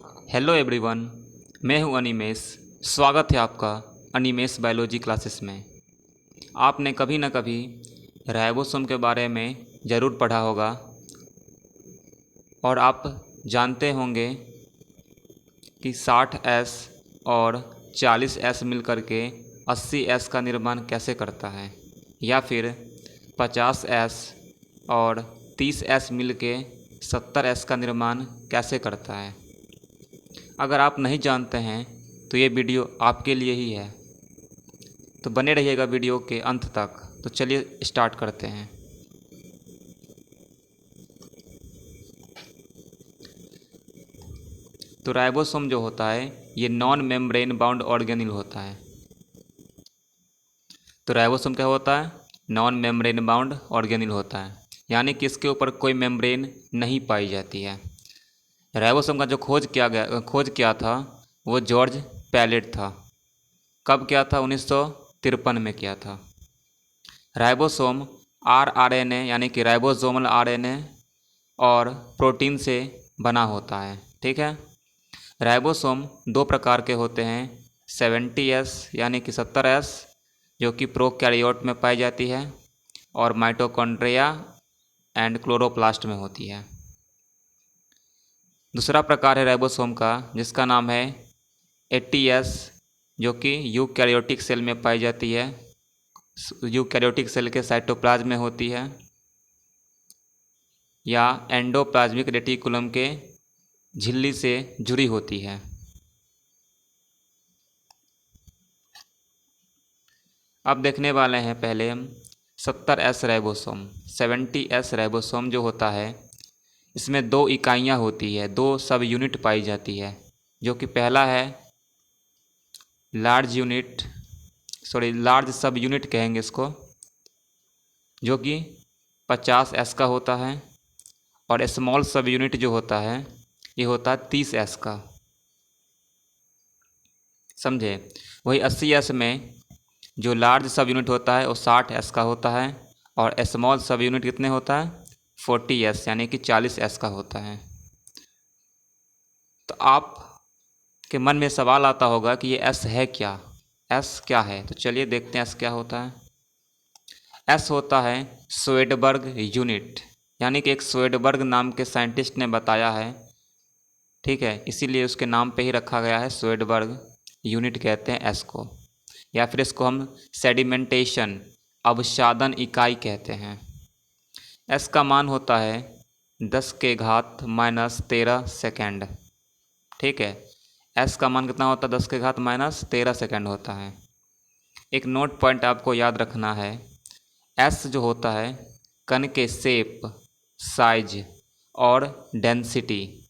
Hello everyone, मैं हूं अनिमेश। स्वागत है आपका अनिमेश बायोलॉजी क्लासेस में। आपने कभी न कभी राइबोसोम के बारे में ज़रूर पढ़ा होगा और आप जानते होंगे कि 60S और 40S मिलकर के 80S का निर्माण कैसे करता है, या फिर 50S और 30S मिल के 70S का निर्माण कैसे करता है। अगर आप नहीं जानते हैं तो ये वीडियो आपके लिए ही है, तो बने रहिएगा वीडियो के अंत तक। तो चलिए स्टार्ट करते हैं। तो राइबोसोम जो होता है ये नॉन मेम्ब्रेन बाउंड ऑर्गेनेल होता है। तो राइबोसोम क्या होता है? नॉन मेम्ब्रेन बाउंड ऑर्गेनेल होता है, यानी कि इसके ऊपर कोई मेम्ब्रेन नहीं पाई जाती है। राइबोसोम का जो खोज किया था वो जॉर्ज पैलेट था। कब किया था? 1953 में किया था। राइबोसोम आरएनए यानी कि राइबोसोमल आरएनए और प्रोटीन से बना होता है। ठीक है। राइबोसोम दो प्रकार के होते हैं, 70S यानी कि 70S जो कि प्रोकैरियोट में पाई जाती है और माइटोकॉन्ड्रिया एंड क्लोरोप्लास्ट में होती है। दूसरा प्रकार है राइबोसोम का जिसका नाम है 80S जो कि यूकैरियोटिक सेल में पाई जाती है। यूकैरियोटिक सेल के साइटोप्लाज्म में होती है या एंडोप्लाज्मिक रेटिकुलम के झिल्ली से जुड़ी होती है। अब देखने वाले हैं पहले हम 70S राइबोसोम। 70S राइबोसोम जो होता है इसमें दो इकाइयाँ होती है, दो सब यूनिट पाई जाती है, जो कि पहला है लार्ज सब यूनिट कहेंगे इसको, जो कि 50S का होता है, और स्मॉल सब यूनिट जो होता है ये होता है 30S का। समझे? वही 80S में जो लार्ज सब यूनिट होता है वो 60S का होता है, और स्मॉल सब यूनिट कितने होता है? 40S यानी कि 40S का होता है। तो आप के मन में सवाल आता होगा कि ये S है क्या? S क्या है? तो चलिए देखते हैं S क्या होता है। S होता है स्वेडबर्ग यूनिट, यानी कि एक स्वेडबर्ग नाम के साइंटिस्ट ने बताया है। ठीक है, इसीलिए उसके नाम पे ही रखा गया है, स्वेडबर्ग यूनिट कहते हैं S को, या फिर इसको हम सेडिमेंटेशन अवसादन इकाई कहते हैं। S का मान होता है 10⁻⁻13 सेकेंड। ठीक है, S का मान कितना होता है? 10⁻⁻13 सेकेंड होता है। एक नोट पॉइंट आपको याद रखना है, S जो होता है कण के शेप, साइज और डेंसिटी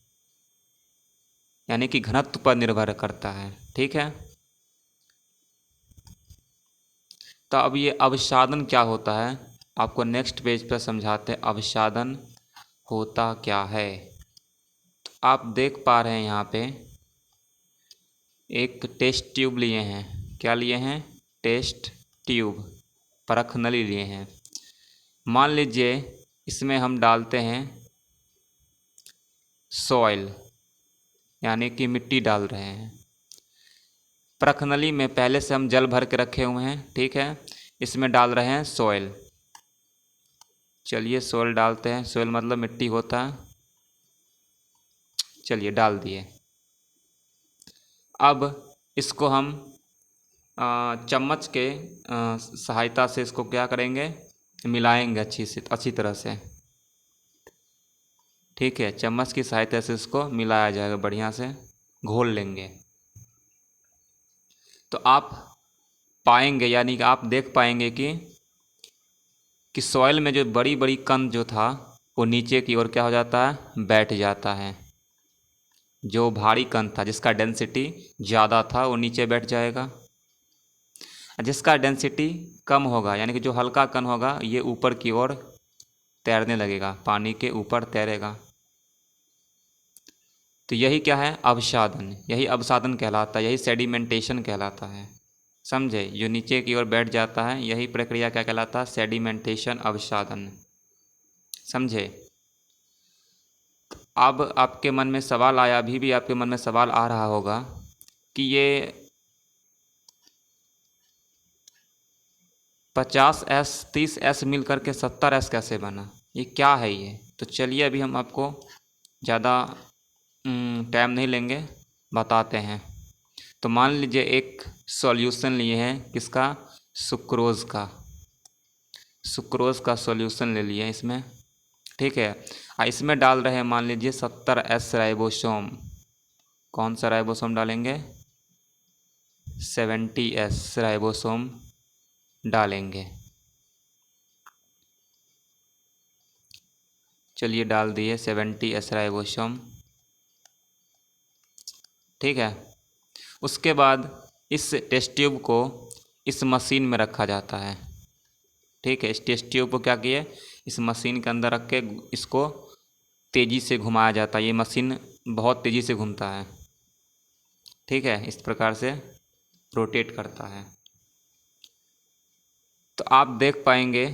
यानी कि घनत्व पर निर्भर करता है। ठीक है। तो अब ये अवसादन क्या होता है आपको नेक्स्ट पेज पर समझाते हैं। अवसादन होता क्या है? तो आप देख पा रहे हैं यहाँ पे एक टेस्ट ट्यूब लिए हैं। क्या लिए हैं? टेस्ट ट्यूब, परख नली लिए हैं। मान लीजिए इसमें हम डालते हैं सॉइल, यानी कि मिट्टी डाल रहे हैं। परख नली में पहले से हम जल भर के रखे हुए हैं। ठीक है, इसमें डाल रहे हैं सॉइल। चलिए सॉइल डालते हैं, सॉइल मतलब मिट्टी होता है। चलिए डाल दिए। अब इसको हम चम्मच के सहायता से इसको क्या करेंगे? मिलाएंगे अच्छी तरह से। ठीक है, चम्मच की सहायता से इसको मिलाया जाएगा, बढ़िया से घोल लेंगे। तो आप पाएंगे, यानी कि आप देख पाएंगे कि सॉइल में जो बड़ी बड़ी कण जो था वो नीचे की ओर क्या हो जाता है? बैठ जाता है। जो भारी कण था जिसका डेंसिटी ज़्यादा था वो नीचे बैठ जाएगा, जिसका डेंसिटी कम होगा यानी कि जो हल्का कण होगा ये ऊपर की ओर तैरने लगेगा, पानी के ऊपर तैरेगा। तो यही क्या है? अवसादन। यही अवसादन कहलाता है, यही सेडिमेंटेशन कहलाता है। समझे? जो नीचे की ओर बैठ जाता है यही प्रक्रिया क्या कहलाता है? सेडिमेंटेशन, अवसादन। समझे? अब आपके मन में सवाल आया, अभी भी आपके मन में सवाल आ रहा होगा कि ये 50s 30s मिल करके 70s कैसे बना, ये क्या है ये। तो चलिए अभी हम आपको ज़्यादा टाइम नहीं लेंगे, बताते हैं। तो मान लीजिए एक सॉल्यूशन लिए हैं, किसका, सुक्रोज़ का। सुक्रोज़ का सॉल्यूशन ले लिए इसमें, ठीक है। इसमें डाल रहे हैं मान लीजिए 70s राइबोसोम। कौन सा राइबोसोम डालेंगे, 70s राइबोसोम डालेंगे। चलिए डाल दिए 70s राइबोसोम, ठीक है। उसके बाद इस टेस्ट ट्यूब को इस मशीन में रखा जाता है, ठीक है। इस टेस्ट ट्यूब को क्या किए, इस मशीन के अंदर रख के इसको तेज़ी से घुमाया जाता है। ये मशीन बहुत तेज़ी से घूमता है, ठीक है, इस प्रकार से रोटेट करता है। तो आप देख पाएंगे,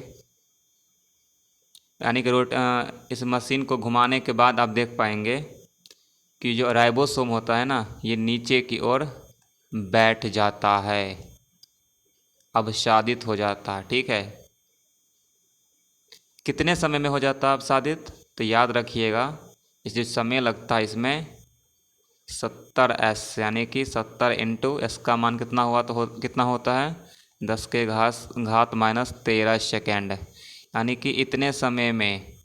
यानी कि इस मशीन को घुमाने के बाद आप देख पाएंगे कि जो राइबोसोम होता है ना, ये नीचे की ओर बैठ जाता है, अवसादित हो जाता है, ठीक है। कितने समय में हो जाता है अवसादित, तो याद रखिएगा, इस जो समय लगता है इसमें 70s, यानी कि 70 इंटू एस का मान कितना हुआ तो कितना होता है, 10 के घात -13 सेकेंड, यानी कि इतने समय में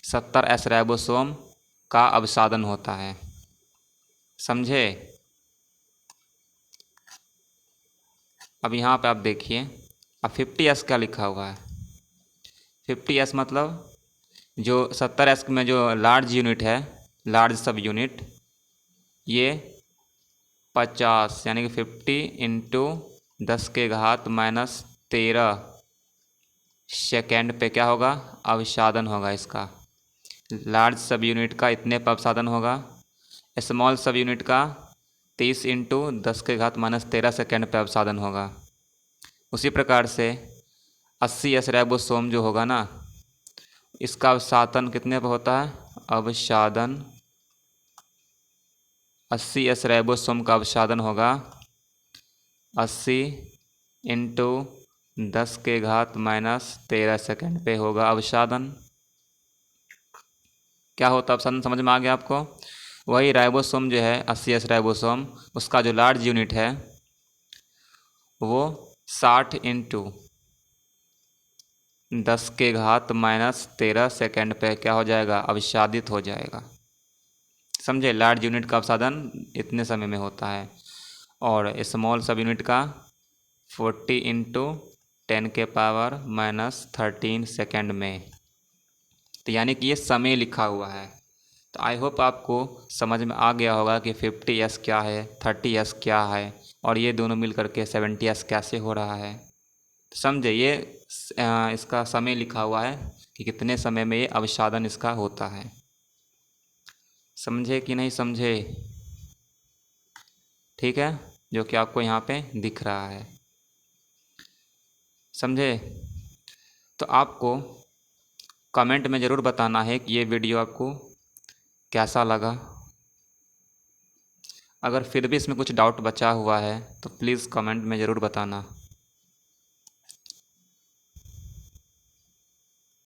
70s राइबोसोम का अवसादन होता है, समझे। अब यहाँ पे आप देखिए, अब 50s क्या लिखा हुआ है। 50s मतलब जो 70s में जो लार्ज यूनिट है, लार्ज सब यूनिट, ये 50 यानी कि 50 इंटू 10 के घात -13 सेकेंड पे क्या होगा, अवसादन होगा इसका। लार्ज सब यूनिट का इतने पर अवसादन होगा, स्मॉल सब यूनिट का 30 इंटू 10 के घात -13 सेकेंड पे अवसादन होगा। उसी प्रकार से 80s राइबोसोम जो होगा ना, इसका अवसादन कितने पर होता है, अवसादन 80s राइबोसोम का अवसादन होगा 80 इंटू 10 के घात -13 सेकेंड पे होगा अवसादन। क्या होता है अवसादन, समझ में आ गया आपको। वही राइबोसोम जो है 80s राइबोसोम, उसका जो लार्ज यूनिट है वो 60 इंटू 10 के घात -13 सेकेंड पे क्या हो जाएगा, अवसादित हो जाएगा, समझे। लार्ज यूनिट का अवसादन इतने समय में होता है, और स्मॉल सब यूनिट का 40 इंटू 10 के पावर -13 सेकेंड में। तो यानी कि ये समय लिखा हुआ है। तो आई होप आपको समझ में आ गया होगा कि 50s क्या है, 30s क्या है, और ये दोनों मिल करके 70s कैसे हो रहा है। समझे, ये इसका समय लिखा हुआ है कि कितने समय में ये अवसादन इसका होता है। समझे कि नहीं समझे, ठीक है, जो कि आपको यहाँ पे दिख रहा है, समझे। तो आपको कमेंट में ज़रूर बताना है कि ये वीडियो आपको कैसा लगा। अगर फिर भी इसमें कुछ डाउट बचा हुआ है तो प्लीज़ कमेंट में ज़रूर बताना।